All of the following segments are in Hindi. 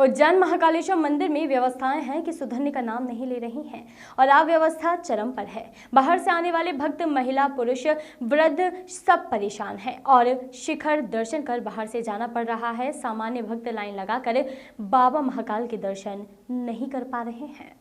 उज्जैन महाकालेश्वर मंदिर में व्यवस्थाएं हैं कि सुधरने का नाम नहीं ले रही हैं और अव्यवस्था चरम पर है। बाहर से आने वाले भक्त, महिला, पुरुष, वृद्ध सब परेशान हैं और शिखर दर्शन कर बाहर से जाना पड़ रहा है। सामान्य भक्त लाइन लगाकर बाबा महाकाल के दर्शन नहीं कर पा रहे हैं।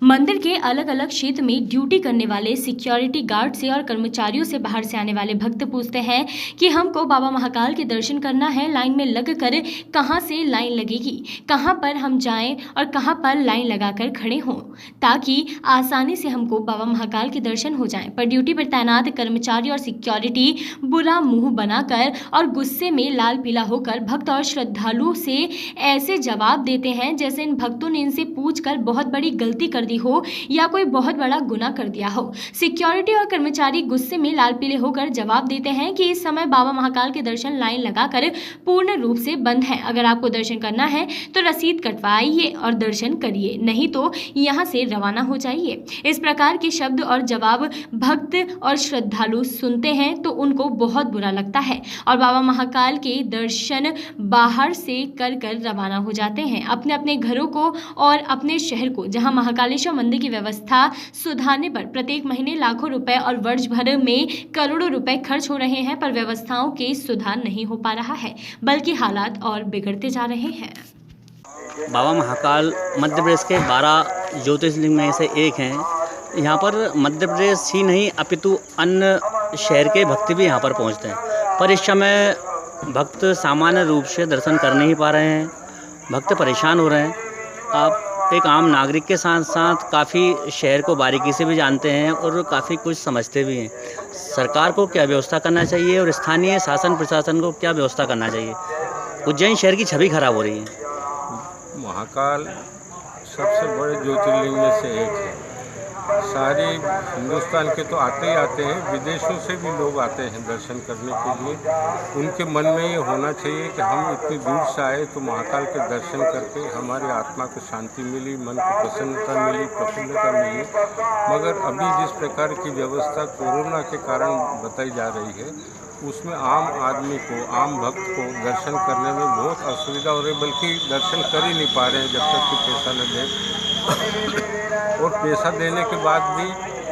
मंदिर के अलग अलग क्षेत्र में ड्यूटी करने वाले सिक्योरिटी गार्ड से और कर्मचारियों से बाहर से आने वाले भक्त पूछते हैं कि हमको बाबा महाकाल के दर्शन करना है, लाइन में लगकर कहां से लाइन लगेगी, कहां पर हम जाएं और कहां पर लाइन लगाकर खड़े हों ताकि आसानी से हमको बाबा महाकाल के दर्शन हो जाएं। पर ड्यूटी पर तैनात कर्मचारी और सिक्योरिटी बुरा मुंह बनाकर और गुस्से में लाल पीला होकर भक्त और श्रद्धालुओं से ऐसे जवाब देते हैं जैसे इन भक्तों ने इनसे पूछकर बहुत बड़ी गलती कर दी हो या कोई बहुत बड़ा गुनाह कर दिया हो। सिक्योरिटी और कर्मचारी गुस्से में लाल पीले होकर जवाब देते हैं कि इस समय बाबा महाकाल के दर्शन लाइन लगाकर पूर्ण रूप से बंद है। अगर आपको दर्शन करना है तो रसीद कटवाइए और दर्शन करिए, नहीं तो यहां से रवाना हो जाइए। इस प्रकार के शब्द और जवाब भक्त और श्रद्धालु सुनते हैं तो उनको बहुत बुरा लगता है और बाबा महाकाल के दर्शन बाहर से कर रवाना हो जाते हैं अपने अपने घरों को और अपने शहर को, जहां महाकालेश्वर मंदिर की व्यवस्था सुधारने पर प्रत्येक महीने लाखों रुपए और वर्ष भर में करोड़ों रुपए खर्च हो रहे हैं, पर व्यवस्थाओं के सुधार नहीं हो पा रहा है, बल्कि हालात और बिगड़ते जा रहे हैं। बाबा महाकाल मध्य प्रदेश के 12 ज्योतिर्लिंग में से एक हैं। यहाँ पर मध्य प्रदेश ही नहीं अपितु अन्य शहर के भक्त भी यहाँ पर पहुँचते हैं, पर इस समय भक्त सामान्य रूप से दर्शन कर नहीं पा रहे हैं। भक्त परेशान हो रहे हैं। आप एक आम नागरिक के साथ साथ काफ़ी शहर को बारीकी से भी जानते हैं और काफ़ी कुछ समझते भी हैं। सरकार को क्या व्यवस्था करना चाहिए और स्थानीय शासन प्रशासन को क्या व्यवस्था करना चाहिए? उज्जैन शहर की छवि खराब हो रही है। महाकाल सबसे बड़े ज्योतिर्लिंग में से एक है। सारे हिंदुस्तान के तो आते ही आते हैं, विदेशों से भी लोग आते हैं दर्शन करने के लिए। उनके मन में ये होना चाहिए कि हम इतनी दूर से आए तो महाकाल के दर्शन करके हमारी आत्मा को शांति मिली, मन को प्रसन्नता मिली, प्रफुल्लता मिली। मगर अभी जिस प्रकार की व्यवस्था कोरोना के कारण बताई जा रही है, उसमें आम आदमी को, आम भक्त को दर्शन करने में बहुत असुविधा हो रही है, बल्कि दर्शन कर ही नहीं पा रहे हैं जब तक कि पैसा न दें। और पैसा देने के बाद भी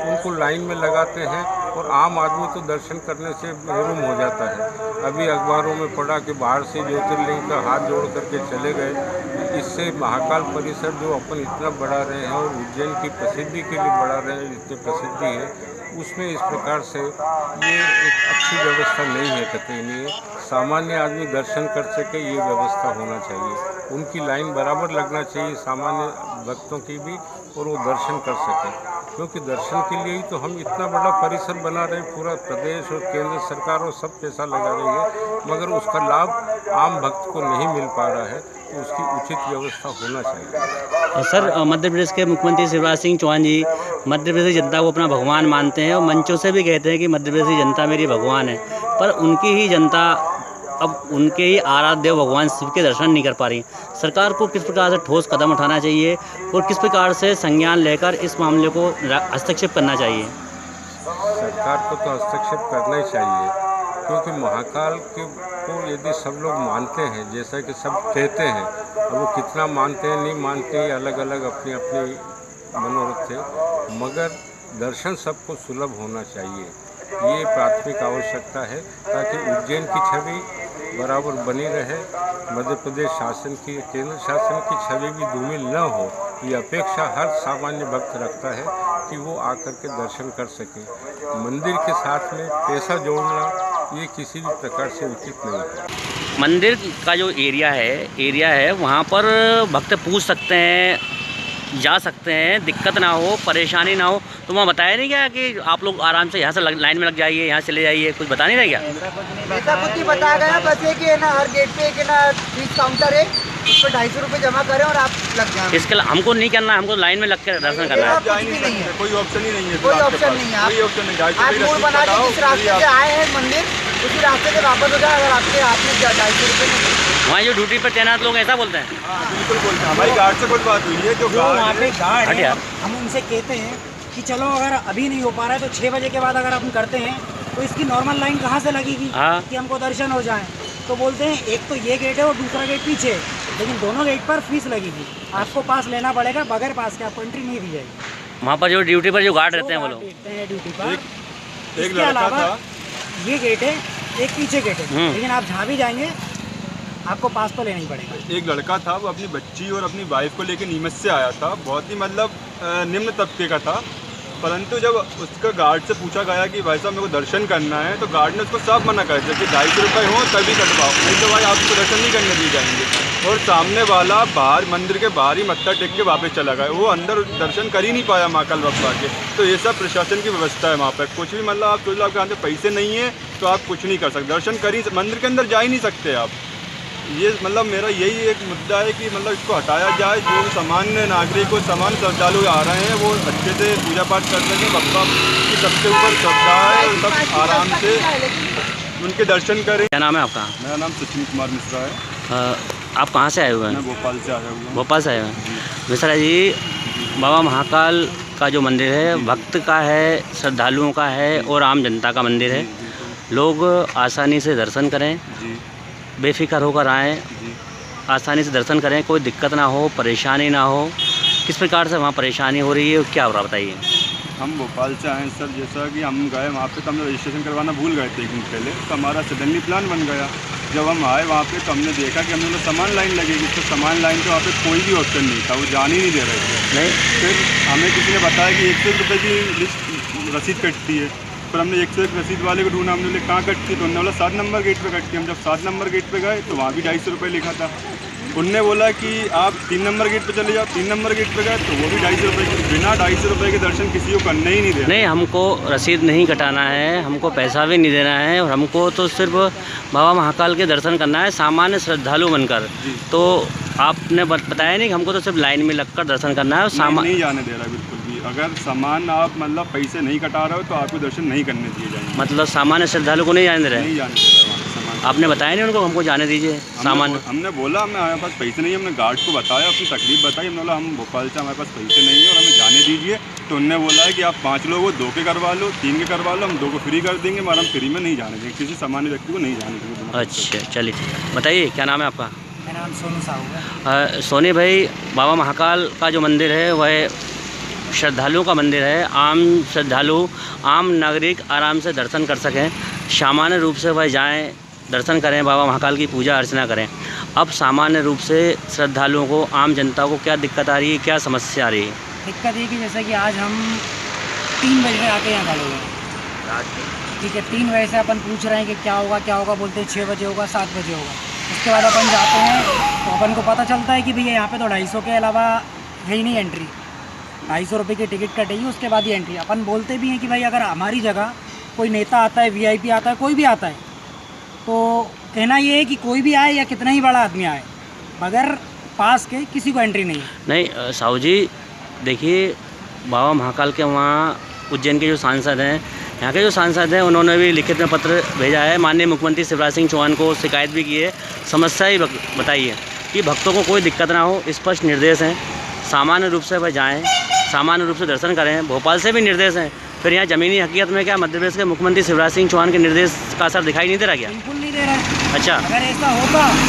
उनको लाइन में लगाते हैं और आम आदमी तो दर्शन करने से महरूम हो जाता है। अभी अखबारों में पढ़ा कि बाहर से ज्योतिर्लिंग का हाथ जोड़ करके चले गए। इससे महाकाल परिसर जो अपन इतना बढ़ा रहे हैं और उज्जैन की प्रसिद्धि के लिए बढ़ा रहे हैं, जितनी प्रसिद्धि है उसमें इस प्रकार से ये एक अच्छी व्यवस्था नहीं है, कतई नहीं है। सामान्य आदमी दर्शन कर सके ये व्यवस्था होना चाहिए। उनकी लाइन बराबर लगना चाहिए सामान्य भक्तों की भी, और वो दर्शन कर सकें, क्योंकि दर्शन के लिए ही तो हम इतना बड़ा परिसर बना रहे हैं। पूरा प्रदेश और केंद्र सरकार और सब पैसा लगा रही है, मगर उसका लाभ आम भक्त को नहीं मिल पा रहा है, तो उसकी उचित व्यवस्था होना चाहिए। सर, मध्य प्रदेश के मुख्यमंत्री शिवराज सिंह चौहान जी मध्य प्रदेश की जनता को अपना भगवान मानते हैं और मंचों से भी कहते हैं कि मध्य प्रदेश की जनता मेरी भगवान है, पर उनकी ही जनता अब उनके ही आराध्य भगवान शिव के दर्शन नहीं कर पा रही। सरकार को किस प्रकार से ठोस कदम उठाना चाहिए और किस प्रकार से संज्ञान लेकर इस मामले को हस्तक्षेप करना चाहिए? सरकार को तो हस्तक्षेप करना ही चाहिए, क्योंकि महाकाल को यदि सब लोग मानते हैं, जैसा कि सब कहते हैं, अब वो कितना मानते हैं नहीं मानते हैं अलग अलग अपनी अपनी मनोरथ है, मगर दर्शन सबको सुलभ होना चाहिए। ये प्राथमिक आवश्यकता है ताकि उज्जैन की छवि बराबर बनी रहे, मध्य प्रदेश शासन की, केंद्र शासन की छवि भी धूमिल न हो। ये अपेक्षा हर सामान्य भक्त रखता है कि वो आकर के दर्शन कर सके। मंदिर के साथ में पैसा जोड़ना ये किसी भी प्रकार से उचित नहीं है। मंदिर का जो एरिया है वहाँ पर भक्त पूछ सकते हैं, जा सकते हैं, दिक्कत ना हो, परेशानी ना हो। तो वहाँ बताया नहीं गया कि आप लोग आराम से यहाँ से लाइन में लग जाइए, यहाँ चले जाइए, कुछ बता नहीं रह गया? ऐसा कुछ ही बताया गया, बस ये कि ना हर गेट पे एक ना फीस काउंटर है, उस पर 250 रुपये जमा करें और आप लग जाएं। इसके लिए हमको नहीं करना है, हमको लाइन में लग कर दर्शन करना है। कुछ भी नहीं है, कोई ऑप्शन ही नहीं है, कोई ऑप्शन नहीं है। आप मूड बना के जिस रास्ते से आए हैं मंदिर, उसी रास्ते से वापस हो जाए। अगर आपके हाथ में 250 रुपये वहाँ जो ड्यूटी पर तैनात लोग ऐसा बोलते हैं? हाँ, बिल्कुल बोलते हैं। हमारी गार्ड से कुछ बात हुई है, जो वहाँ पे गार्ड है, यार। हम उनसे कहते हैं कि चलो अगर अभी नहीं हो पा रहा है तो 6 बजे के बाद अगर हम करते हैं तो इसकी नॉर्मल लाइन कहाँ से लगेगी कि हमको दर्शन हो जाए। तो बोलते हैं एक तो ये गेट है और दूसरा गेट पीछे, लेकिन दोनों गेट पर फीस लगी थी। आपको पास लेना पड़ेगा, बगैर पास के आपको एंट्री नहीं दी जाएगी। वहाँ पर जो ड्यूटी पर जो गार्ड रहते हैं वो लोग ड्यूटी पर। एक इसके लड़का अलावा था, ये गेट है, एक पीछे गेट है, लेकिन आप जहाँ भी जाएंगे आपको पास तो लेना ही पड़ेगा। एक लड़का था, वो अपनी बच्ची और अपनी वाइफ को लेकर नीमच से आया था। बहुत ही मतलब निम्न तबके का था, परंतु जब उसका गार्ड से पूछा गया कि भाई साहब मेरे को दर्शन करना है, तो गार्ड ने उसको साफ मना कर दिया कि 250 रुपये हो तभी कटवाओ, नहीं तो भाई आपको दर्शन नहीं करने दिए जाएंगे। और सामने वाला बाहर मंदिर के बाहर ही मत्था टेक के वापस चला गया, वो अंदर दर्शन कर ही नहीं पाया महाकाल बाबा के। तो ये सब प्रशासन की व्यवस्था है वहाँ पर। कुछ भी मतलब आप सोच लो आपके हाथ में पैसे नहीं है तो आप कुछ नहीं कर सकते, दर्शन कर ही मंदिर के अंदर जा ही नहीं सकते आप। ये मतलब मेरा यही एक मुद्दा है कि मतलब इसको हटाया जाए। जो सामान्य नागरिक और सामान्य श्रद्धालु आ रहे हैं वो अच्छे से पूजा पाठ कर सकें। बाबा की सबसे ऊपर श्रद्धा है और सब आराम से उनके दर्शन करें। क्या नाम है आपका? मेरा नाम सचिन कुमार मिश्रा है। आप कहाँ से आए हुए मैं हैं? भोपाल से आया हूँ। भोपाल से आए हुए हैं। मिश्रा जी, बाबा महाकाल का जो मंदिर है भक्त का है, श्रद्धालुओं का है और आम जनता का मंदिर है। लोग आसानी से दर्शन करें, जी बेफिक्र होकर आएँ, जी आसानी से दर्शन करें, कोई दिक्कत ना हो, परेशानी ना हो। किस प्रकार से वहाँ परेशानी हो रही है, क्या हो रहा बताइए? हम भोपाल से आए हैं सर। जैसा कि हम गए वहाँ पे तो हमने रजिस्ट्रेशन करवाना भूल गए थे एक दिन पहले, तो हमारा सडनली प्लान बन गया। जब हम आए वहाँ पे तो हमने देखा कि हमने सामान लाइन लगेगी, तो सामान लाइन तो वहाँ पे कोई भी ऑप्शन नहीं था, वो जान ही नहीं दे रहे थे। नहीं, फिर हमें किसी ने बताया कि 101 रुपये की लिस्ट रसीद कटती है। फिर हमने 101 रसीद वाले को ढूंढा, हमने बोले कहाँ कटती है, तो उन्होंने बोला 7 नंबर गेट पे कटती है। हम जब 7 नंबर गेट पे गए तो वहाँ भी 250 रुपये लिखा था। उनने बोला कि आप 3 नंबर गेट पे चले जाओ। 3 नंबर गेट पे गए तो वो भी 250 रुपये की। बिना 250 रुपये के दर्शन किसी को करने ही नहीं दे। नहीं, हमको रसीद नहीं कटाना है, हमको पैसा भी नहीं देना है और हमको तो सिर्फ बाबा महाकाल के दर्शन करना है सामान्य श्रद्धालु बनकर। तो आपने बताया नहीं कि हमको तो सिर्फ लाइन में लगकर दर्शन करना है और सामान नहीं जाने दे रहा है बिल्कुल भी। अगर सामान आप मतलब पैसे नहीं कटा रहे हो तो आपको दर्शन नहीं करने दिए जाएंगे। मतलब सामान्य श्रद्धालु को नहीं जाने दे रहे नहीं हैं? जाने दे रहा है वहाँ सामान। आपने बताया नहीं उनको हमको जाने दीजिए सामान? हमने बोला हमारे पास पैसे नहीं है। हमने गार्ड को बताया, अपनी तकलीफ बताई। हमने बोला हम भोपाल से, हमारे पास पैसे नहीं है और हमें जाने दीजिए। तो उनने बोला है कि आप 5 लोग हो, 2 के करवा लो, 3 के करवा लो, हम 2 को फ्री कर देंगे, मगर हम फ्री में नहीं जाने देंगे, किसी सामान्य व्यक्ति को नहीं जाने देंगे। अच्छा, चलिए बताइए क्या नाम है आपका? मेरा नाम सोनू साहू है। सोनी भाई, बाबा महाकाल का जो मंदिर है वह श्रद्धालुओं का मंदिर है। आम श्रद्धालु, आम नागरिक आराम से दर्शन कर सकें, सामान्य रूप से वह जाएं, दर्शन करें, बाबा महाकाल की पूजा अर्चना करें। अब सामान्य रूप से श्रद्धालुओं को, आम जनता को क्या दिक्कत आ रही है, क्या समस्या आ रही है? दिक्कत ये कि जैसे कि आज हम 3 बजे आके यहाँ खड़े हुए, ठीक है। 3 बजे से अपन पूछ रहे हैं कि क्या होगा, बोलते हैं 6 बजे होगा, 7 बजे होगा। उसके बाद अपन जाते हैं तो अपन को पता चलता है कि भैया यहाँ पे तो 250 के अलावा है ही नहीं एंट्री। 250 रुपये की टिकट कटेगी, उसके बाद ही एंट्री। अपन बोलते भी हैं कि भाई अगर हमारी जगह कोई नेता आता है, VIP आता है, कोई भी आता है, तो कहना ये है कि कोई भी आए या कितना ही बड़ा आदमी आए, बगैर पास के किसी को एंट्री नहीं है। नहीं साहू जी, देखिए बाबा महाकाल के वहाँ उज्जैन के जो सांसद हैं, यहाँ के जो सांसद हैं, उन्होंने भी लिखित में पत्र भेजा है, माननीय मुख्यमंत्री शिवराज सिंह चौहान को शिकायत भी की है। समस्या ही बताई है कि भक्तों को कोई दिक्कत ना हो, स्पष्ट निर्देश हैं, सामान्य रूप से वह जाएँ, सामान्य रूप से दर्शन करें। भोपाल से भी निर्देश हैं, फिर यहाँ ज़मीनी हकीकत में क्या मध्य प्रदेश के मुख्यमंत्री शिवराज सिंह चौहान के निर्देश का असर दिखाई नहीं दे रहा क्या? बिल्कुल नहीं दे रहा है। अच्छा, अगर ऐसा होता तो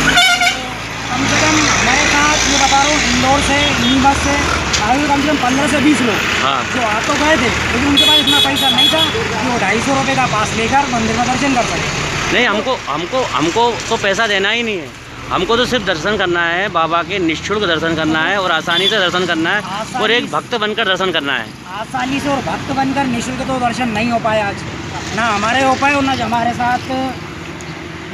कम से कम हमारे साथ, मैं बता रहा हूँ, इंदौर से, मिनी बस से आए कम से कम 15 से 20 लोग हाँ, जो आ तो गए थे, लेकिन उनके पास इतना पैसा नहीं था कि वो 250 रुपये का पास लेकर मंदिर में दर्शन कर सके। नहीं, हमको तो पैसा देना ही नहीं है, हमको तो सिर्फ दर्शन करना है, बाबा के निःशुल्क दर्शन करना है और आसानी से दर्शन करना है और एक भक्त बनकर दर्शन करना है। आसानी से और भक्त बनकर निःशुल्क तो दर्शन नहीं हो पाए आज, ना हमारे हो पाए और ना हमारे साथ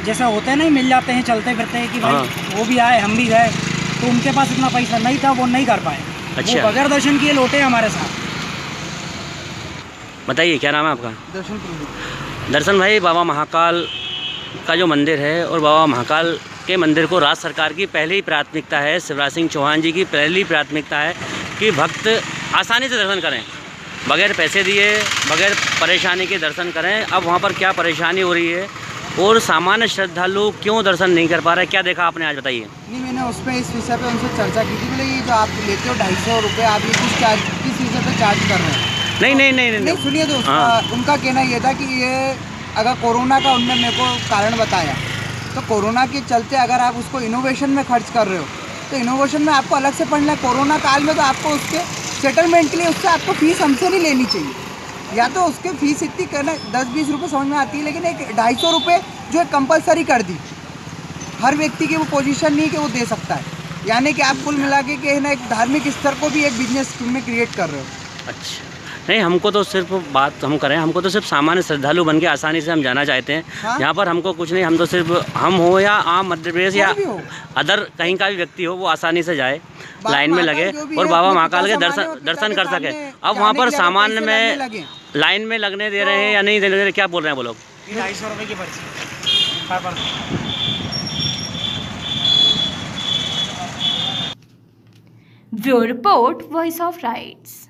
जैसे होते नहीं मिल जाते हैं चलते फिरते कि भाई वो भी आए, हम भी गए, तो उनके पास इतना पैसा नहीं था, वो नहीं कर पाए। अच्छा, वो बगैर दर्शन किए लौटे हमारे साथ। बताइए क्या नाम है आपका? दर्शन भाई, बाबा महाकाल का जो मंदिर है और बाबा महाकाल के मंदिर को राज्य सरकार की पहली प्राथमिकता है, शिवराज सिंह चौहान जी की पहली प्राथमिकता है कि भक्त आसानी से दर्शन करें, बगैर पैसे दिए, बगैर परेशानी के दर्शन करें। अब वहाँ पर क्या परेशानी हो रही है और सामान्य श्रद्धालु क्यों दर्शन नहीं कर पा रहे, क्या देखा आपने आज, बताइए। नहीं, मैंने उस पर इस विषय पे उनसे चर्चा की थी। बोले ये जो आप लेते हो 250 रुपये, आप ये किस विषय पे चार्ज कर रहे हैं? नहीं सुनिए दोस्त, उनका कहना ये था कि ये अगर कोरोना का उनने मेरे को कारण बताया, तो कोरोना के चलते अगर आप उसको इनोवेशन में खर्च कर रहे हो तो इनोवेशन में आपको अलग से पढ़ना है। कोरोना काल में तो आपको उसके सेटलमेंट के लिए उससे आपको फ़ीस हमसे नहीं लेनी चाहिए, या तो उसके फ़ीस इतनी करना 10-20 रुपये समझ में आती है, लेकिन एक 250 रुपये जो है कंपलसरी कर दी। हर व्यक्ति की वो पोजीशन नहीं कि वो दे सकता है, यानी कि आप कुल मिला के ना एक धार्मिक स्तर को भी एक बिजनेस में क्रिएट कर रहे हो। अच्छा, नहीं हमको तो सिर्फ बात हम करें, हमको तो सिर्फ सामान्य श्रद्धालु बन के आसानी से हम जाना चाहते हैं। हाँ? यहाँ पर हमको कुछ नहीं, हम तो सिर्फ हम हो या आम मध्य प्रदेश या अदर कहीं का भी व्यक्ति हो, वो आसानी से जाए, लाइन में लगे और बाबा महाकाल के दर्शन कर सके। अब वहाँ पर सामान्य में लाइन में लगने दे रहे हैं या नहीं दे रहे, क्या बोल रहे हैं वो लोग? 250 रुपये की पर्ची। Bureau report, voice of rights.